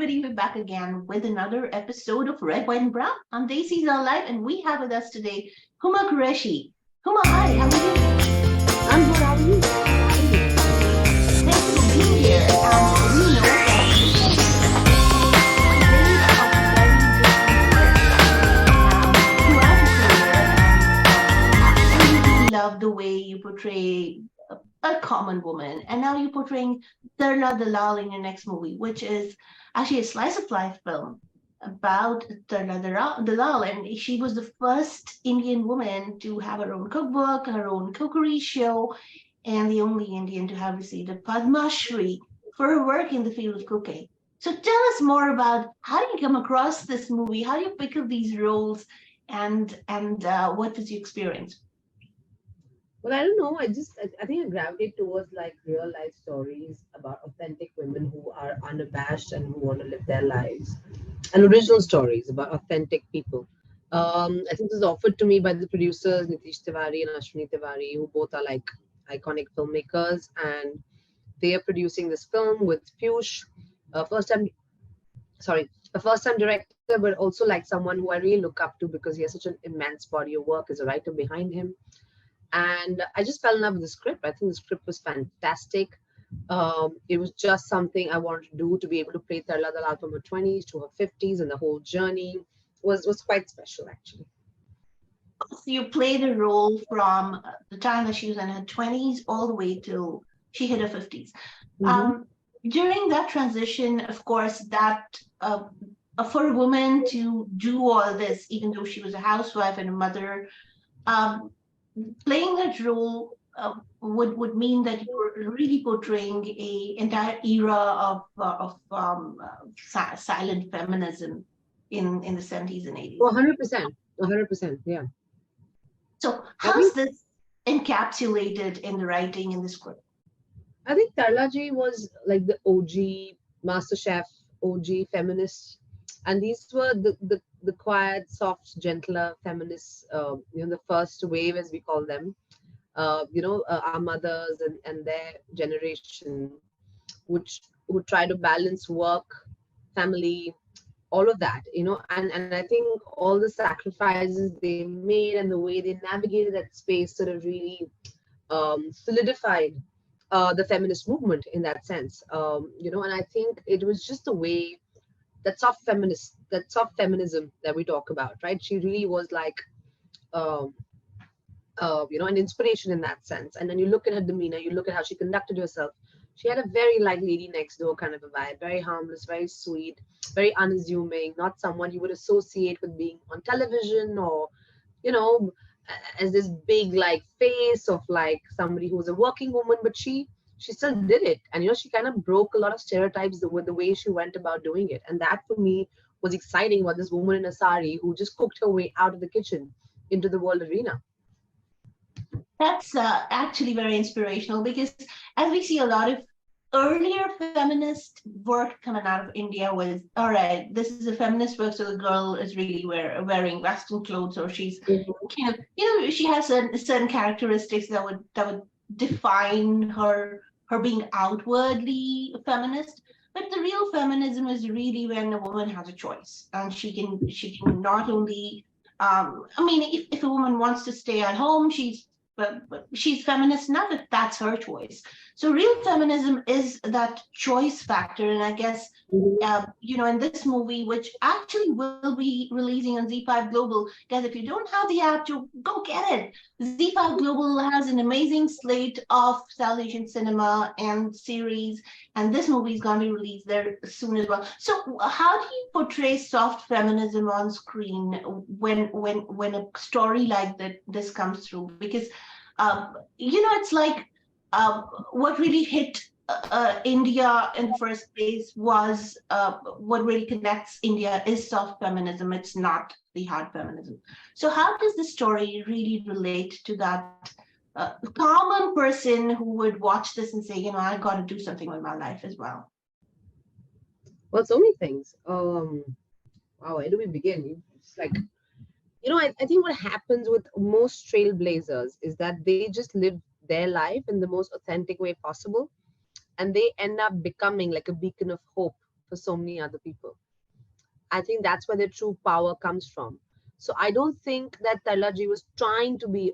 everybody. We're back again with another episode of Red, White, and Brown. I'm Daisy Dalal, and we have with us today Huma Qureshi. Huma, hi, how are you? I'm good. How are you? How are you? Thanks for being here. And we know that you've played a very different work throughout your career, and absolutely love the way you portray a common woman. And now you're portraying Tarla Dalal in your next movie, which is actually a slice of life film about Dalal. And she was the first Indian woman to have her own cookbook, her own cookery show, and the only Indian to have received a Padma Shri for her work in the field of cooking. So tell us more about how do you come across this movie? How do you pick up these roles, and what was your experience? Well, I don't know. I think I gravitate towards like real life stories about authentic women who are unabashed and who want to live their lives, and original stories about authentic people. I think this was offered to me by the producers Nitish Tiwari and Ashwini Tiwari, who both are like iconic filmmakers, and they are producing this film with Piyush, first time sorry, a first time director, but also like someone who I really look up to because he has such an immense body of work as a writer behind him. And I just fell in love with the script. I think the script was fantastic. It was just something I wanted to do, to be able to play Tarla Dalal from her 20s to her 50s, and the whole journey was quite special actually. So you played a role from the time that she was in her 20s all the way till she hit her 50s. Hmm. Um, During that transition, of course, that for a woman to do all this, even though she was a housewife and a mother, um, playing that role would mean that you were really portraying a entire era of silent feminism in the 70s and 80s. 100%. 100%. Yeah. So I how's think this encapsulated in the writing in the script? I think Tarla ji was like the OG Master Chef, OG feminist, and these were the quiet, soft, gentler feminists. The first wave, as we call them. Our mothers and their generation, which would try to balance work, family, all of that, and I think all the sacrifices they made and the way they navigated that space sort of really solidified the feminist movement in that sense. And I think it was just the way that soft feminism that we talk about, right? She really was like um, an inspiration in that sense. And then you look at her demeanor, you look at how she conducted herself. She had a very like lady next door kind of a vibe, very harmless, very sweet, very unassuming, not someone you would associate with being on television or, you know, as this big like face of like somebody who was a working woman, but she still did it. And she kind of broke a lot of stereotypes with the way she went about doing it. And that for me was exciting about this woman in a sari who just cooked her way out of the kitchen into the world arena. That's actually very inspirational because as we see a lot of earlier feminist work coming out of India was, all right, this is a feminist work, so the girl is really wearing Western clothes, or she's Mhm. kind of, she has certain characteristics that would define her being outwardly feminist. But the real feminism is really when a woman has a choice and she can not only I mean, if a woman wants to stay at home, but she's feminist enough if that's her choice. So real feminism is that choice factor, and I guess Mhm. in this movie, which actually will be releasing on Z5 Global, guys, if you don't have the app, to go get it. Z5 Global has an amazing slate of South Asian cinema and series, and this movie is going to be released there soon as well. So, how do you portray soft feminism on screen when a story like this comes through? Because it's like what really hit India in the first place was what really connects India is soft feminism. It's not the hard feminism. So how does the story really relate to that common person who would watch this and say, I got to do something with my life as well? Well, so many things. Wow, where do we begin? It's like, I think what happens with most trailblazers is that they just live their life in the most authentic way possible, and they end up becoming like a beacon of hope for for so many other people. I think that's where their true power comes from. So I don't think that Tarla ji was trying to be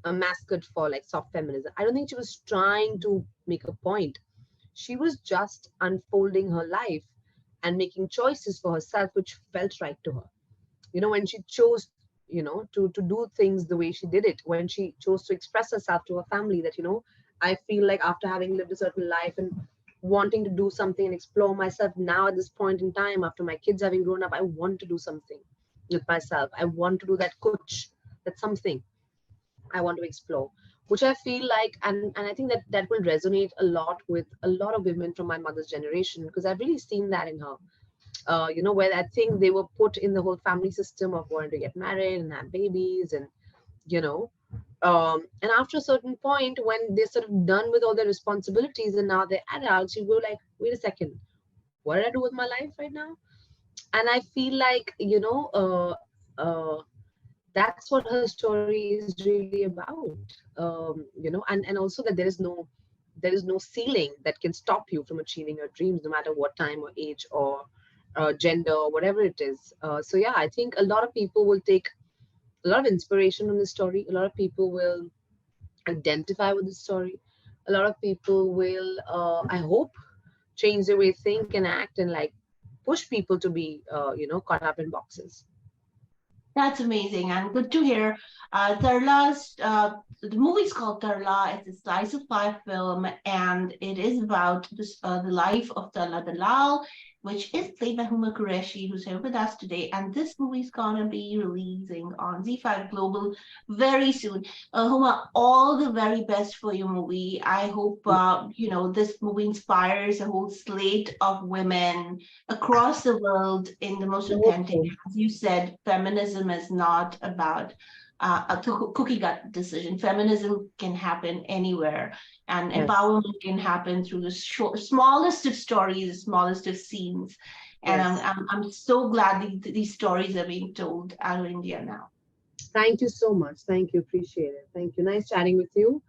a mascot for like soft feminism. I don't think she was trying to make a point. She was just unfolding her life and making choices for herself which felt right to her. When she chose, to do things the way she did it, when she chose to express herself to her family that, I feel like after having lived a certain life and wanting to do something and explore myself now at this point in time, after my kids having grown up, I want to do something with myself. I want to do that kuch, that's something I want to explore, which I feel like, and I think that will resonate a lot with a lot of women from my mother's generation, because I've really seen that in her. Where I think they were put in the whole family system of wanting to get married and have babies, and you know, and after a certain point, when they're sort of done with all their responsibilities and now they're adults, you go like, wait a second, what did I do with my life right now? And I feel like, that's what her story is really about. And also that there is no ceiling that can stop you from achieving your dreams, no matter what time or age or gender or whatever it is. So yeah, I think a lot of people will take a lot of inspiration from this story. A lot of people will identify with the story. A lot of people will, I hope, change the way they think and act and like push people to be, caught up in boxes. That's amazing and good to hear. The movie's called Tarla. It's a slice of life film, and it is about the life of Tarla Dalal, which is played by Huma Qureshi, who's here with us today. And this movie's gonna be releasing on Z5 Global very soon. Huma, all the very best for your movie. I hope this movie inspires a whole slate of women across the world in the most I hope authentic. so. As you said, feminism is not about a cookie cut decision. Feminism can happen anywhere, and Yes, empowerment can happen through the smallest of stories, the smallest of scenes. And I'm, yes. I'm, I'm so glad these stories are being told out of India now. Thank you so much. Thank you. Appreciate it. Thank you. Nice chatting with you.